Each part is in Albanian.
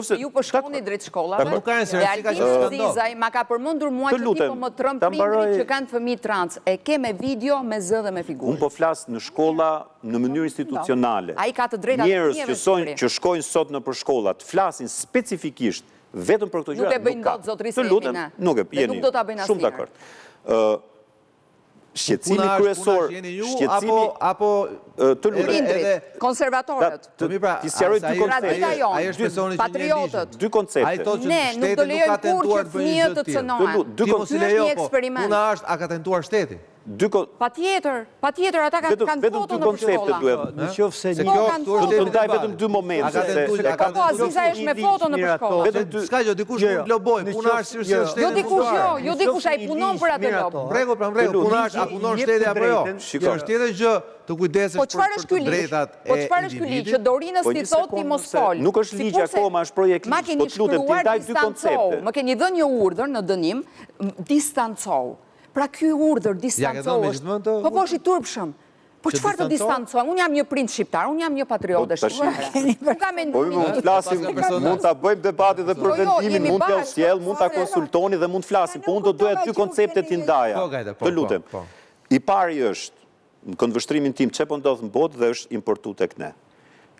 Ju po shkoni drejt shkollave. Nuk ka rëndësi, Altin Zizaj ma ka përmendur mua që ti po më trëm prindrit që kanë fëmijë trans. E ke me video, me zë dhe me figurë. Unë po flas në shkolla në mënyrë institucionale. Ai ka të drejtat Njerëz që shkojnë sot në për shkolla të flasin specifikisht vetëm për këto gjëra. Nuk e bëjnë dot zotërisë Emina. Nuk e jeni. Nuk do ta bëjnë shumë dakord. Shqetësimi kryesor, shqetësimi apo të prindrit, konservatorët. Ti sqaroj dy koncepte. Patriotët. Dy koncepte. Ne nuk do lejojmë kurrë që fëmijët të cënohen. Ti mos i lejo, po puna është a ka tentuar shteti. Patjetër, ata kanë foto në shkolla. Nëse kjo të ndaj vetëm dy momente. Po Aziza është me foto në shkollë. S'ka gjë, dikush mund globoj, puna është se shteti. Jo dikush ai punon për atë lob. Brego, puna është a punon shteti apo jo. Është tjetër gjë të kujdesesh për të drejtat e individit. Po çfarë është ky ligj që Dorinës ti thotë ti mos fol? Nuk është ligj akoma, është projekt ligj. Ma keni shkruar distancohu, më keni dhënë një urdhër në dënim, distancohu. Pra ky urdhër distancohu është. Po është i turpshëm. Po çfarë të distancohem? Unë jam një prind shqiptar, unë jam një patriote shqiptare. Nuk kam mendim. Po mund të flasim, mund ta bëjmë debatin dhe për vendimin, mund t'ja sjell, mund ta konsultoni dhe mund të flasim, po unë do doja dy koncepte të ndaja. Të lutem. I pari është në këndvështrimin tim çe po ndodh në botë dhe është importuar tek ne.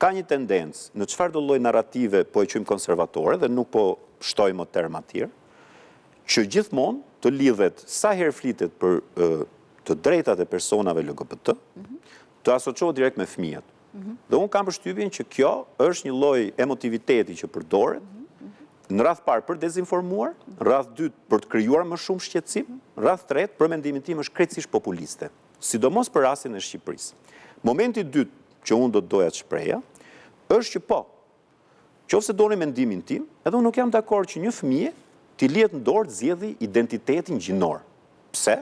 Ka një tendencë në çfarëdo lloj narrative po e quajmë konservatore dhe nuk po shtojmë terma të tjerë, që gjithmonë të lidhet sa herë flitet për të drejtat e personave LGBT, të asociohet direkt me fëmijët. Dhe unë kam përshtypjen që kjo është një lloj emotiviteti që përdoret, në radh parë për dezinformuar, në radh dytë për të krijuar më shumë shqetësim, në radh tretë për mendimin tim është krejtësisht populiste, sidomos për rastin e Shqipërisë. Momenti dytë që unë do të doja të shpreja është që po, qofse doni mendimin tim, edhe unë nuk jam dakord që një fëmijë t'i lihet në dorë të zgjedhë identitetin gjinor. Pse?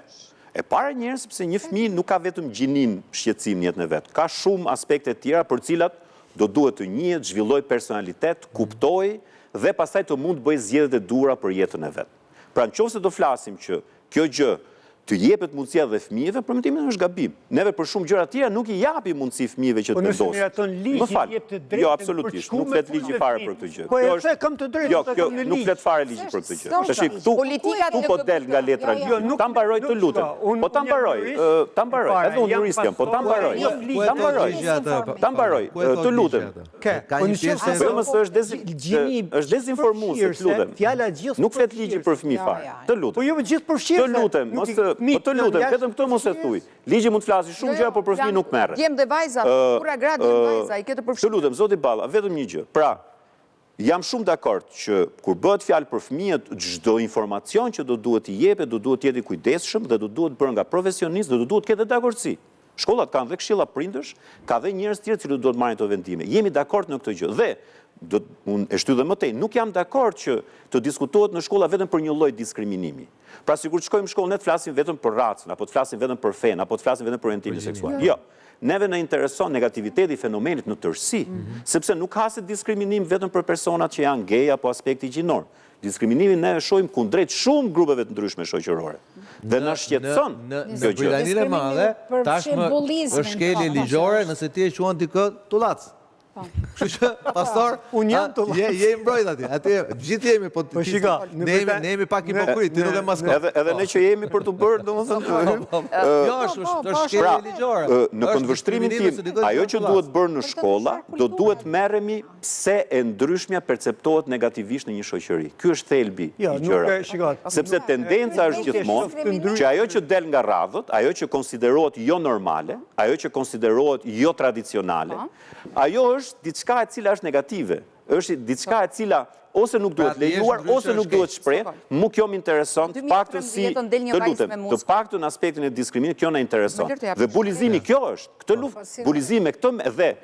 E para njerëz sepse një fëmijë nuk ka vetëm gjinin shqetësim në jetën e vet. Ka shumë aspekte tjera për cilat do duhet të njihet, zhvilloj personalitet, kuptoj dhe pastaj të mund të bëjë zgjedhjet e duhura për jetën e vet. Pra nëse do flasim që kjo gjë të jepet mundësia dhe fëmijëve, për mendimin është gabim. Neve për shumë gjëra tjera nuk I japi mundësi fëmijëve që të vendosin. Më fal. Jo, absolutisht, nuk flet ligji fare për këtë gjë. Po e the kam të drejtë të kam në ligj. Nuk flet fare ligji për këtë gjë. Tash këtu po del nga letra ligj. Ta mbaroj të lutem. Po ta mbaroj. Ta mbaroj. Edhe unë juristë, po ta mbaroj. Ta mbaroj. Ta mbaroj. Të lutem. Ka një pjesë është dezinformuese, të lutem. Nuk flet ligji për fëmijë fare. Të lutem. Po jo gjithë përfshirë. Të lutem, mos të lutem, vetëm këtë mos e thuj. Ligji mund të flasë shumë gjëra, por për fëmijë nuk merret. Djem dhe vajza, pura gratë dhe vajza, I ke të përfshirë. Të lutem, zoti Balla, vetëm një gjë. Pra, jam shumë dakord që kur bëhet fjalë për fëmijët, çdo informacion që do duhet I jepet, do duhet të jetë I kujdesshëm dhe do duhet bërë nga profesionistë dhe do duhet të ketë dakordsi. Shkollat kanë dhe këshilla prindësh, ka dhe njerëz tjerë që do të marrin ato vendime. Jemi dakord në këtë gjë. Dhe unë e shtyj dhe më tej, nuk jam dakord që të diskutohet në shkolla vetëm për një lloj diskriminimi. Pra sikur të shkojmë në shkollë ne të flasim vetëm për racën, apo të flasim vetëm për fen, apo të flasim vetëm për orientimin seksual. Jo. Neve na intereson negativiteti I fenomenit në tërësi, sepse nuk ka se diskriminim vetëm për personat që janë gay apo aspekti gjinor. Diskriminimin ne e shohim kundrejt shumë grupeve të ndryshme shoqërore. Dhe na shqetëson kjo gjë. Në Britaninë e Madhe tashmë është shkelje ligjore nëse ti e quan dikë tullac. Kështu që pastor, unë jam tullat. Je mbrojt aty. Aty gjithë jemi, po ne jemi pak hipokrit, ti nuk e maskon. Edhe ne që jemi për të bërë, domethënë. Jo, është shkelje ligjore. Në këndvështrimin tim, ajo që duhet bërë në shkolla, do duhet merremi pse e ndryshmja perceptohet negativisht në një shoqëri. Ky është thelbi I gjërave. Sepse tendenca është gjithmonë që ajo që del nga radhët, ajo që konsiderohet jo normale, ajo që konsiderohet jo tradicionale, ajo është diçka e cila është negative, është diçka e cila ose nuk duhet lejuar, ose nuk duhet shpreh. Mu kjo më intereson, të paktën si të lutem, të paktën aspektin e diskriminimit, kjo na intereson. Dhe bulizimi kjo është, këtë luftë, bulizimi me këtë dhe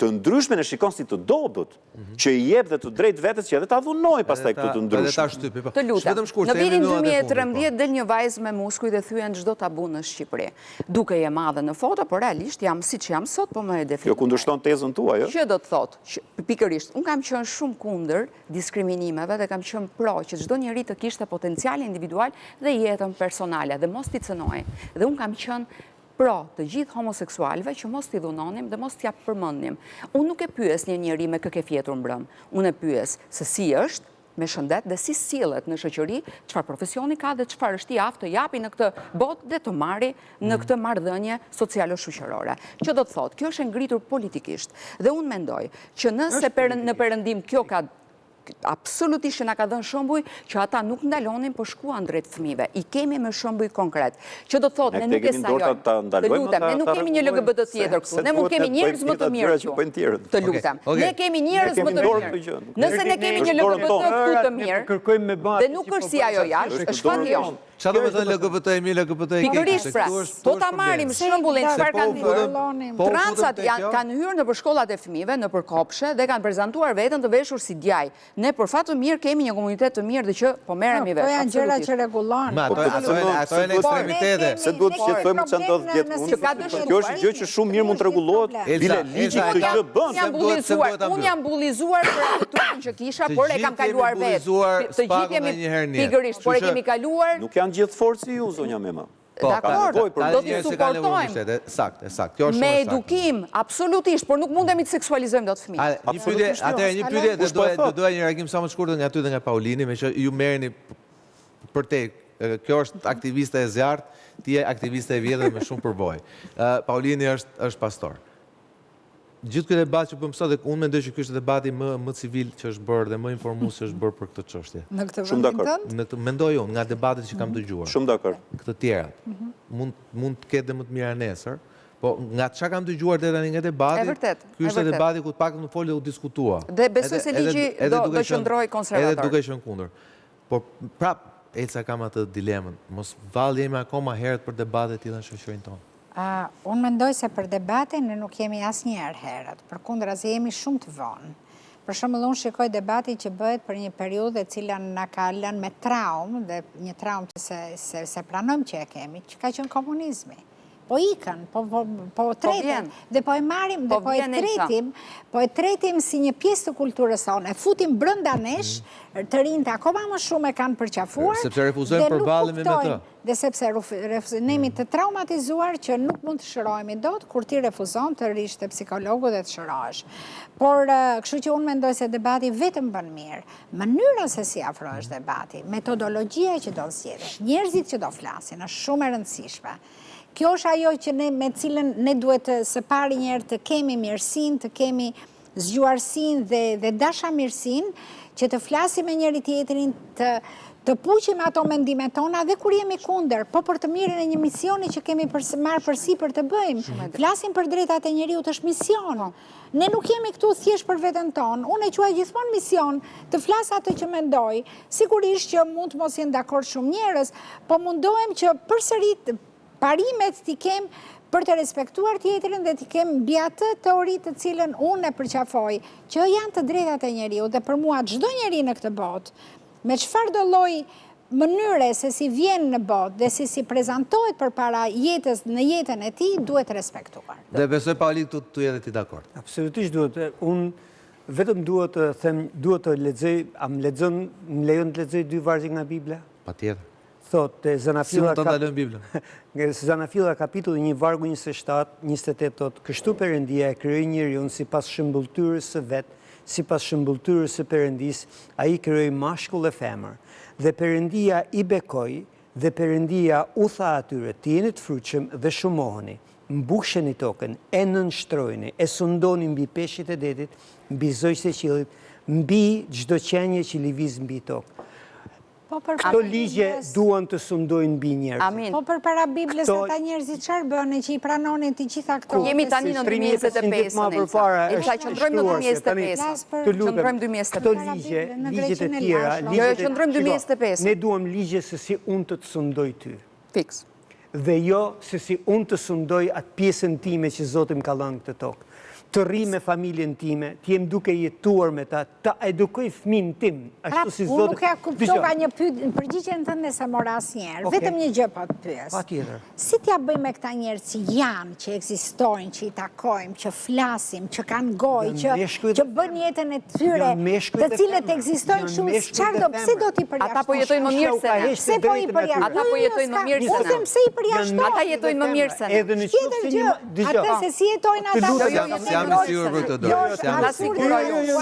të ndryshme në shikon si të dobët, që I jep dhe të drejt vetës që edhe ta dhunoj pastaj këtë të ndryshme. Të lutem, në vitin 2013 del një vajzë me muskuj dhe thyen çdo tabu në Shqipëri. Duke je madhe në foto, por realisht jam siç jam sot, po më e definoj. Kjo kundërshton tezën tuaj, jo? Që do të thotë, pikërisht, unë kam qenë shumë kundër diskriminimeve dhe kam qenë pro që çdo njeri të kishte potencial individual dhe jetën personale dhe mos t'i cënoj. Dhe unë kam qenë Pra, të gjithë homoseksualve që mos t'i dhunonim dhe mos t'ja përmëndim. Unë nuk e pyes një njeri me këke fjetur mbrëm. Unë e pyes se si është, me shëndet dhe si sillet në shoqëri, çfarë profesioni ka dhe çfarë është i aftë të japi në këtë botë dhe të marri në këtë marrëdhënie socialo-shoqërore. Që do të thotë, kjo është ngritur politikisht dhe unë mendoj që nëse në perëndim kjo ka absolutisht që na ka dhënë shembuj që ata nuk ndalonin po shkuan drejt fëmijëve. I kemi me shembuj konkret. Që do të thotë ne nuk e sajojmë. Të lutem, ne nuk kemi një LGBT tjetër këtu. Ne mund kemi njerëz më të mirë këtu. Të lutem. Ne kemi njerëz më të mirë. Nëse ne kemi një LGBT këtu të mirë, dhe nuk është si ajo jashtë, është fatijon. Qa do me thënë LGBT e mi, LGBT e keq? Pikërisht pra, po ta marrim shembullin çfarë kanë bërë. Trancat kanë hyrë në për shkollat e fëmijëve, në për kopshe dhe kanë prezantuar veten të veshur si djaj. Ne për fat të mirë kemi një komunitet të mirë dhe që po merremi vetë. Po janë gjëra që rregullojnë. Ato janë ekstremitete. Se duhet të shqetësojmë që ndodh vjet. Kjo është gjë që shumë mirë mund të rregullohet. Bile ligji këtë gjë bën. Unë jam bullizuar për atitudin që kisha, por e kam kaluar vetë. Të gjithë jemi pikërisht, por e kemi kaluar. Gjithë forci ju, zonja Mema. Dakor, do t'i suportojmë. Sakt. Me edukim, absolutisht, por nuk mundemi të seksualizojmë do të fëmijë. Atëherë një pyetje dhe doja një reagim sa më të shkurtër nga ty dhe nga Paulini, me që ju merreni për te. Kjo është aktiviste e zjarrt, ti je aktiviste e vjetër me shumë përvojë. Paulini është pastor. Gjithë këtë debat që bëmë sot, dhe unë mendoj që kjo është debati më civil që është bërë dhe më informues që është bërë për këtë çështje. Në këtë vendin tënd? Mendoj unë, nga debatet që kam dëgjuar. Shumë dakord. Këtë tjerat. Mund të ketë dhe më të mira nesër, po nga çka kam dëgjuar deri tani nga debati, ky është debati ku pak më folë u diskutua. Dhe besoj se ligji do qëndrojë konservator. Edhe duke qenë kundër. Por prap, Elsa kam atë dilemën. Mos vallemi akoma herët për debate të tilla në shoqërinë tonë. Unë mendoj se për debatin ne nuk jemi asnjëherë herët, përkundrazi jemi shumë të vonë. Për shembull, unë shikoj debatin që bëhet për një periudhë e cila na ka lënë me traumë, dhe një traumë që se pranojmë që e kemi, që ka qenë komunizmi. Po ikën, po tretim, dhe po e marim, dhe po e tretim si një pjesë të kulturës tonë, e futim brënda nesh, të rinjtë akoma më shumë e kanë përqafuar, sepse refuzojnë përballemi me të. Dhe sepse ne jemi të traumatizuar që nuk mund të shërohemi dot kur ti refuzon të rish te psikologu dhe të shërohesh. Por kështu që unë mendoj se debati vetëm bën mirë. Mënyra se si afrohesh debati, metodologjia që do zgjedhësh, njerëzit që do flasin, është shumë e rëndësishme. Kjo është ajo që me cilën ne duhet së pari njerë të kemi mirësinë, të kemi zgjuarsinë dhe dashamirësinë, që të flasim me njëri tjetrin, të puqim ato mendimet tona dhe kur jemi kundër, po për të mirën e një misioni që kemi marrë përsipër të bëjmë. Flasim për drejtat e njeriut, është mision. Ne nuk jemi këtu thjesht për veten tonë. Unë e quaj gjithmonë mision të flas atë që mendoj. Sigurisht që mund të mos jenë dakord shumë njerëz, po mundohem që përsëri parimet t'i kem për të respektuar tjetrin dhe t'i kem mbi atë teori të cilën unë e përqafoj, që janë të drejtat e njeriu dhe për mua çdo njeri në këtë botë, me çfarë do lloj mënyre se si vjen në botë dhe si prezantohet përpara jetës në jetën e tij duhet respektuar. Dhe besoj Pauli tu je ti dakord. Absolutisht duhet. Unë vetëm duhet të them, duhet të lexoj, më lejon të lexoj 2 vargje nga Bibla? Patjetër. Thot, Zanafilla kapitulli 1 vargu 27-28 thot, kështu Perëndia e krijoi njeriun sipas shëmbulltyrës së vet, sipas shëmbulltyrës së Perëndis, ai krijoi mashkull dhe femër. Dhe Perëndia i bekoi, dhe Perëndia u tha atyre, të jeni të frutshëm dhe shumoheni, mbusheni tokën, e nënshtrojeni, e sundoni mbi peshqit e detit, mbi zogjet e qiellit, mbi çdo qenie që lëviz mbi tokë. Këto ligje duan të sundojnë mbi njerëzit. Po përpara Biblës ata njerëzit çfarë bënë që i pranonin të gjitha këto? Jemi tani në 2025. Elsa, qëndrojmë në 2025. Të lutem, këto ligjet e tjera, qëndrojmë 2025. Ne duam ligje se si unë të sundoj ty. Fiks. Dhe jo se si unë të sundoj atë pjesën time që Zoti më ka dhënë këtë tokë. të rri me familjen time, të jem duke jetuar me ta, të edukoj fëmin tim, ashtu si Unë nuk e kuptova një pyetje, në përgjigjen tënde se mora asnjëherë. Vetëm një gjë po të pyes. Patjetër. Si t'ja bëjmë me këta njerëz që janë, që ekzistojnë, që i takojmë, që flasim, që kanë gojë, që bën jetën e tyre, të cilët ekzistojnë shumë, çfarë do, pse do t'i përjashtojnë? Ata po jetojnë më mirë se ne. Pse po i përjashtojnë? Ata po jetojnë më mirë se ne. Unë them se i përjashtojnë. Ata jetojnë më mirë se ne. Edhe në qoftë se një Atë se si jetojnë ata. Jam i sigurt për këtë dorë.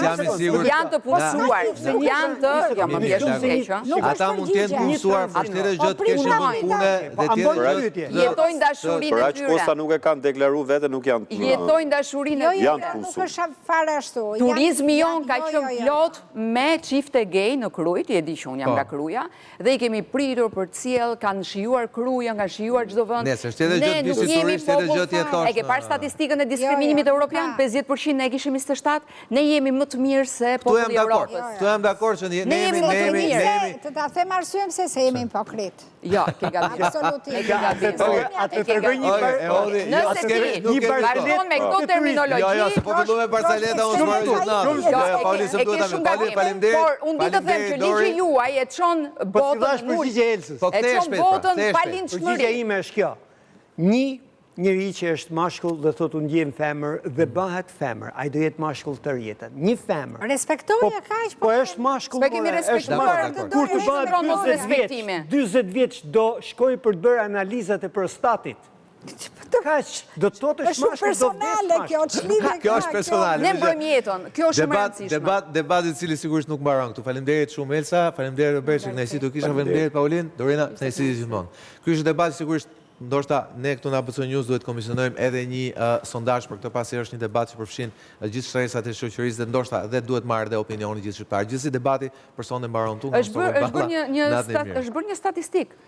Jam i sigurt. Janë të punësuar. Janë të, jo më mirë se keq. Ata mund të jenë punësuar, por tjetër gjë të keqe bën punë dhe tjetër gjë. Jetojnë dashurinë Për e aq tyre. kosta nuk e kanë deklaruar vete, nuk janë. Jetojnë dashurinë e Janë tyre. të Nuk është fare ashtu. Turizmi jon ka qenë plot me çifte gay në Krujt, e di që unë jam nga Kruja, dhe i kemi pritur për cjell, kanë shijuar Kruja, kanë shijuar çdo vend. Nesër, tjetër gjë të viziturisht, tjetër gjë të jetosh. E ke parë statistikën e diskriminimit evropian, 50% ne kishim 27, ne jemi më të mirë se populli i Europës. Tu jam dakord që ne jemi Të ta them arsyen se jemi hipokrit. Jo, ke gabim. Absolutisht. E ke gabim. Atë tregoj një Nëse ti vazhdon me këto terminologji, Jo, se po filluam me Barceleta, unë s'marrë gjurnat. Pauli se duhet ta Pauli, faleminderit. Por unë di të them që ligji juaj e çon botën në përgjigje Elsës. E çon botën pa Përgjigja lindshmëri. ime është kjo. Një njëri që është mashkull dhe thotë unë jem femër dhe bëhet femër, ai do jetë mashkull tërë jetën. Një femër. Respektoje kaq, Po është mashkull. S'pe kemi respektuar Kur të kur bëhet të mos respektimi. 40 vjeç do shkoj për të bërë analizat e prostatit. Kaq, do të thotë është shumë personale kjo, ç'lidhje Kjo është personale. Ne mbrojmë jetën. Kjo është shumë e rëndësishme. Debat i cili sigurisht nuk mbaron këtu. Faleminderit shumë Elsa, faleminderit Robert, që kënaqësi do kisha, faleminderit Paulin, Dorina, kënaqësi gjithmonë. Ky është debati sigurisht. Ndoshta ne këtu në ABC News duhet komisionojmë edhe një sondazh për këtë, pasi është një debat që përfshin gjithë shtresat e shoqërisë dhe ndoshta edhe duhet marrë dhe opinioni gjithë shqiptarë. Gjithsesi debati për sonde mbaron këtu. Është bërë një statistikë.